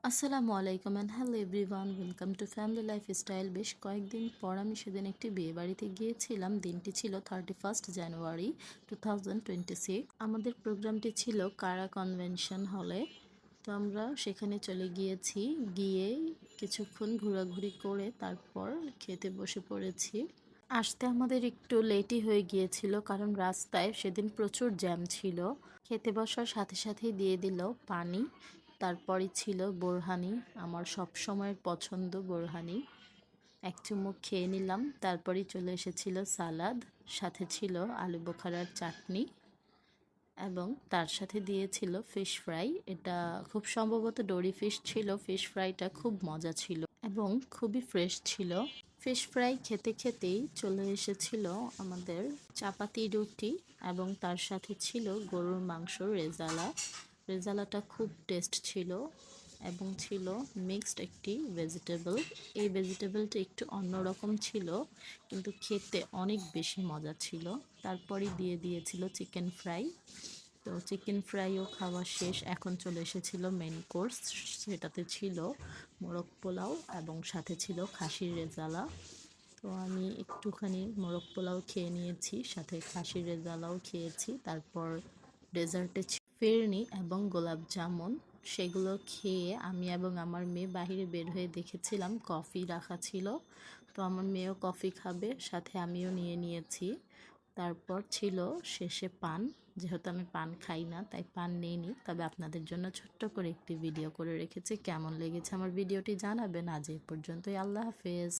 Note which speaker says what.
Speaker 1: আসসালামু আলাইকুম and hello everyone, welcome to family lifestyle. বেশ কয়েকদিন পর আমি সেদিন একটি বিয়ে বাড়িতে গিয়েছিলাম। দিনটি ছিল 31 জানুয়ারি 2026। আমাদের প্রোগ্রামটি ছিল কারা কনভেনশন হলে। তো আমরা সেখানে চলে গিয়েছি। গিয়ে কিছুক্ষণ ঘোরাঘুরি করে তারপর খেতে বসে পড়েছি। আসতে আমাদের একটু লেটই হয়ে গিয়েছিল, কারণ রাস্তায় সেদিন প্রচুর জ্যাম ছিল। খেতে বসার সাথে সাথেই দিয়ে দিল পানি, তারপরই ছিল বোরহানি। আমার সব সময়ের পছন্দ বোরহানি। এক চুমুক খেয়ে নিলাম, তারপরই চলে এসেছিল সালাদ, সাথে ছিল আলু বোখারার চাটনি এবং তার সাথে দিয়েছিল ফিশ ফ্রাই। এটা খুব সম্ভবত ডোরি ফিশ ছিল। ফিশ ফ্রাইটা খুব মজা ছিল এবং খুবই ফ্রেশ ছিল। ফিশ ফ্রাই খেতে খেতেই চলে এসেছিল আমাদের চাপাতি রুটি এবং তার সাথে ছিল গরুর মাংস রেজালা। রেজালাটা খুব টেস্ট ছিল এবং ছিল মিক্সড একটি ভেজিটেবল। এই ভেজিটেবলটা একটু অন্যরকম ছিল, কিন্তু খেতে অনেক বেশি মজা ছিল। তারপরে দিয়ে দিয়েছিল চিকেন ফ্রাই। তো চিকেন ফ্রাইও খাওয়া শেষ, এখন চলে এসেছিল মেন কোর্স। সেটাতে ছিল মোরগ পোলাও এবং সাথে ছিল খাসির রেজালা। তো আমি একটুখানি মোরগ পোলাও খেয়ে নিয়েছি, সাথে খাসির রেজালাও খেয়েছি। তারপর ডেজার্টে ফিরনি এবং গোলাপ জামুন। সেগুলো খেয়ে আমি এবং আমার মেয়ে বাহিরে বের হয়ে দেখেছিলাম কফি রাখা ছিল। তো আমার মেয়েও কফি খাবে, সাথে আমিও নিয়ে নিয়েছি। তারপর ছিল শেষে পান। যেহেতু আমি পান খাই না, তাই পান নেইনি, তবে আপনাদের জন্য ছোট্ট করে একটি ভিডিও করে রেখেছি। কেমন লেগেছে আমার ভিডিওটি জানাবেন। আজ এই পর্যন্তই, আল্লাহ হাফেজ।